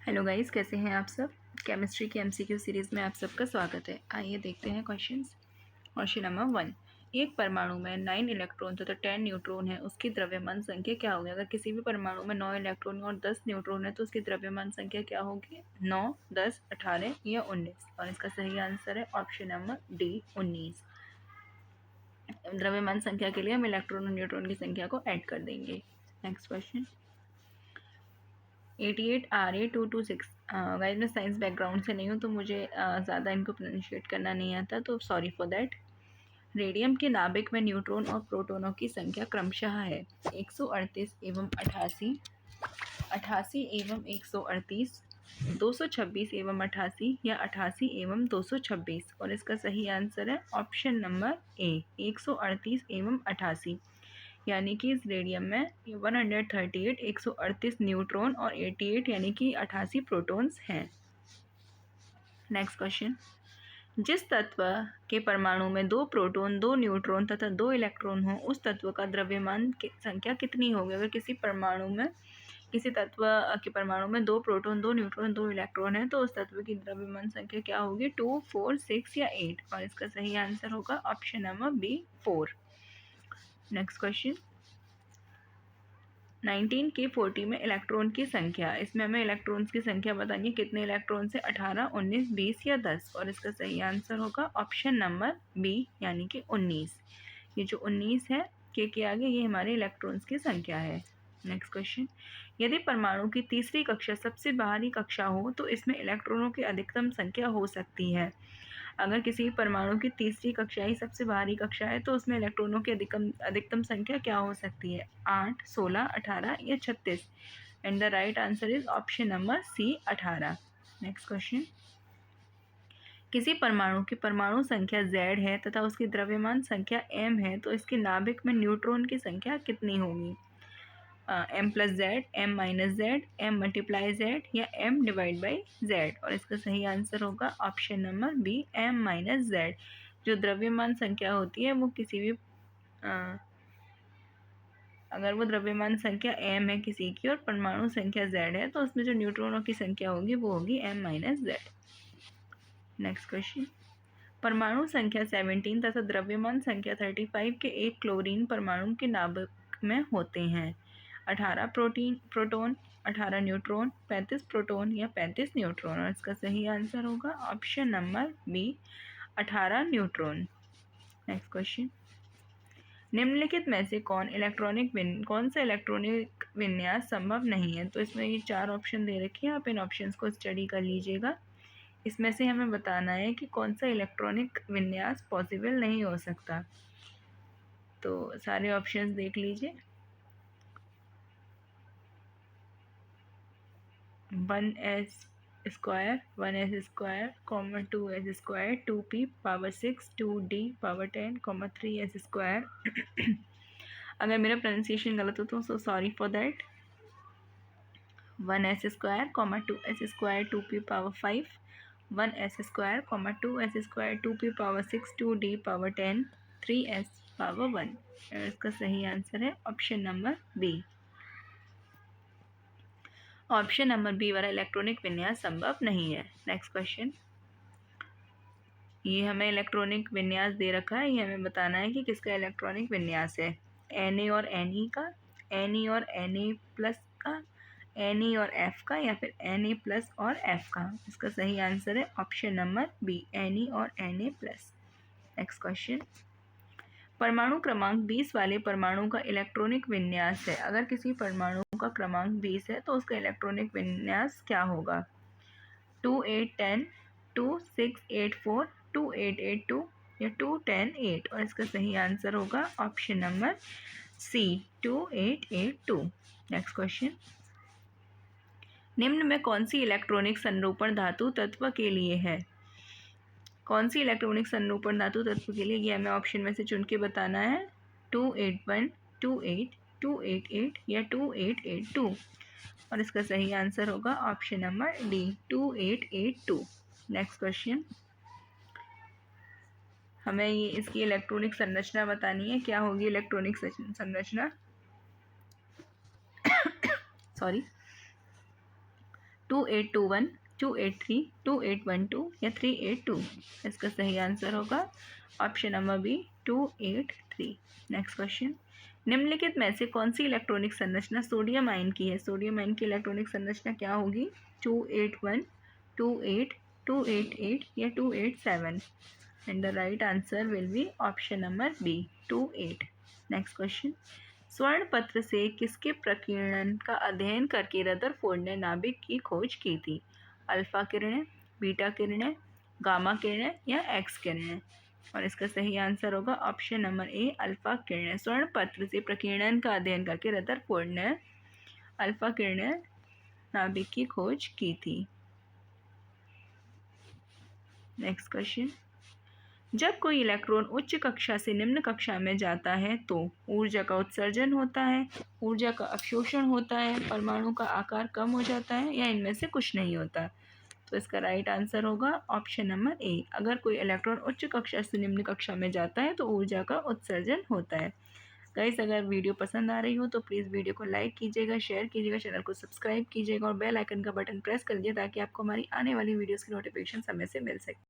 Hello guys, कैसे हैं आप सब। केमिस्ट्री की एमसीक्यू सीरीज़ में आप सबका स्वागत है। आइए देखते हैं क्वेश्चंस। क्वेश्चन नंबर 1, एक परमाणु में 9 इलेक्ट्रॉन तथा 10 न्यूट्रॉन है, उसकी द्रव्यमान संख्या क्या होगी। अगर किसी भी परमाणु में 9 इलेक्ट्रॉन और 10 न्यूट्रॉन है तो उसकी द्रव्यमान संख्या क्या होगी, 9, 10, 18 या 19। और इसका सही आंसर है ऑप्शन नंबर डी, 19। द्रव्यमान संख्या के लिए हम इलेक्ट्रॉन और न्यूट्रॉन की संख्या को ऐड कर देंगे। Next question 88RA226। गाइस मैं साइंस बैकग्राउंड से नहीं हूँ तो मुझे ज़्यादा इनको प्रोनाउंशिएट करना नहीं आता, तो सॉरी फॉर दैट। रेडियम के नाभिक में न्यूट्रॉन और प्रोटॉनों की संख्या क्रमशः है 138 एवं 88, 88 एवं 138, 226 एवं 88 या 88 एवं 226। और इसका सही आंसर है ऑप्शन नंबर ए, 138 एवं 88। यानी कि इस रेडियम में 138 138 न्यूट्रॉन और 88 यानी कि 88 प्रोटॉन्स हैं। नेक्स्ट क्वेश्चन, जिस तत्व के परमाणु में 2 प्रोटॉन 2 न्यूट्रॉन तथा 2 इलेक्ट्रॉन हो उस तत्व का द्रव्यमान संख्या कितनी होगी। अगर किसी तत्व के परमाणु में 2 प्रोटॉन 2 न्यूट्रॉन 2 इलेक्ट्रॉन है तो उस तत्व की द्रव्यमान संख्या क्या होगी, 2, 4, 6 या 8। और इसका सही आंसर होगा option number B, 4। Next question 19 के 40 में इलेक्ट्रॉन की संख्या। इसमें हमें इलेक्ट्रॉन्स की संख्या बतानी है, कितने इलेक्ट्रॉन से, 18, 19, 20 या 10। और इसका सही आंसर होगा ऑप्शन नंबर बी यानी कि 19। ये जो 19 है के आगे ये हमारे इलेक्ट्रॉन्स की संख्या है। नेक्स्ट क्वेश्चन, यदि परमाणु की तीसरी कक्षा सबसे बाहरी कक्षा हो तो इसमें इलेक्ट्रॉनों की अधिकतम संख्या हो सकती है। अगर किसी परमाणु की तीसरी कक्षा ही सबसे बाहरी कक्षा है तो उसमें इलेक्ट्रॉनों की अधिकतम संख्या क्या हो सकती है, 8, 16, 18 या 36। And the right answer is option number C, 18। Next question, किसी परमाणु की परमाणु संख्या Z है तथा उसकी द्रव्यमान संख्या m है तो इसके नाभिक में न्यूट्रॉन की संख्या कितनी होगी, m+Z, m-Z, m×Z या m/Z। और इसका सही आंसर होगा ऑप्शन नंबर बी, m-Z। जो द्रव्यमान संख्या होती है वो किसी भी अगर वो द्रव्यमान संख्या m है किसी की और परमाणु संख्या Z है तो उसमें जो न्यूट्रॉनों की संख्या होगी वो होगी m-Z। नेक्स्ट क्वेश्चन, परमाणु संख्या 17 तथा द्रव्यमान संख्या 35 के एक क्लोरीन परमाणु के नाभिक में होते हैं। 18 प्रोटॉन, 18 न्यूट्रॉन, 35 प्रोटॉन या 35 न्यूट्रॉन। और इसका सही आंसर होगा option number B, 18 neutron. Next question, निम्नलिखित में से कौन सा इलेक्ट्रॉनिक विन्यास संभव नहीं है। तो इसमें ये 4 ऑप्शन दे रखे हैं, आप इन ऑप्शंस को स्टडी कर लीजिएगा। इसमें से हमें बताना है कि कौन सा इलेक्ट्रॉनिक विन्यास पॉसिबल नहीं हो सकता। तो सारे ऑप्शंस देख लीजिए। 1s square, 1s square, 2s square, 2p power 6, 2d power 10, 3s square. अगर मेरा प्रोनाउंसिएशन गलत हो तो so sorry for that. 1s square, 2s square, 2p power 5, 1s square, 2s square, 2p power 6, 2d power 10, 3s power 1। इसका सही answer है option number B. Option number B वाला electronic विन्यास संभव नहीं है। नेक्स्ट क्वेश्चन, ये हमें इलेक्ट्रॉनिक विन्यास दे रखा है, ये हमें बताना है कि किसका इलेक्ट्रॉनिक विन्यास है, Na और Ne का, Ne और Na+ का, Ne और F का, या फिर Na+ और F का। इसका सही आंसर है ऑप्शन नंबर बी, Ne और Na+। नेक्स्ट क्वेश्चन, परमाणु क्रमांक 20 वाले परमाणु का इलेक्ट्रॉनिक विन्यास है। अगर किसी परमाणु का क्रमांक 20 है तो उसका इलेक्ट्रॉनिक विन्यास क्या होगा, 2, 8, 10, 2, 6, 8, 4, 2, 8, 8, 2 या 2, 10, 8। और इसका सही आंसर होगा option number C, 2, 8, 8, 2। Next question, निम्न में कौन सी इलेक्ट्रॉनिक संरूपण धातु तत्व के लिए है। कौन सी इलेक्ट्रॉनिक संरूपण धातु तत्व के लिए, ये हमें ऑप्शन में से चुन के बताना है, 281, 28, 288 या 2882। और इसका सही आंसर होगा option number D, 2882। Next question, हमें ये इसकी इलेक्ट्रॉनिक संरचना बतानी है, क्या होगी इलेक्ट्रॉनिक संरचना, सॉरी। 2821, 283, 2812 या 382। इसका सही आंसर होगा option number B 283। Next question, निम्नलिखित में से कौन सी इलेक्ट्रॉनिक संरचना सोडियम आयन की है? सोडियम आयन की इलेक्ट्रॉनिक संरचना क्या होगी? 281, 28, 288 या 287। And the right answer will be option number B 28। Next question, स्वर्ण पत्र से किसके प्रकीर्णन का अध्ययन करके रदरफोर्ड ने नाभिक की खोज की थी? अल्फा किरणें, बीटा किरणें, गामा किरणें या एक्स किरणें? और इसका सही आंसर होगा ऑप्शन नंबर ए अल्फा किरणें। स्वर्ण पत्र से प्रकीर्णन का अध्ययन करके रदरफोर्ड ने अल्फा किरणें नाभिक की खोज की थी। नेक्स्ट क्वेश्चन, जब कोई इलेक्ट्रॉन उच्च कक्षा से निम्न कक्षा में जाता है तो ऊर्जा का उत्सर्जन होता है, ऊर्जा का अवशोषण होता है, परमाणु का आकार कम हो जाता है या इनमें से कुछ नहीं होता? तो इसका राइट आंसर होगा ऑप्शन नंबर ए। अगर कोई इलेक्ट्रॉन उच्च कक्षा से निम्न कक्षा में जाता है तो ऊर्जा का उत्सर्जन होता है। गाइस, अगर वीडियो पसंद आ रही हो तो प्लीज़ वीडियो को लाइक कीजिएगा, शेयर कीजिएगा, चैनल को सब्सक्राइब कीजिएगा और बेल आइकन का बटन प्रेस कर लीजिए ताकि आपको हमारी आने वाली वीडियोस की नोटिफिकेशन समय से मिल सके।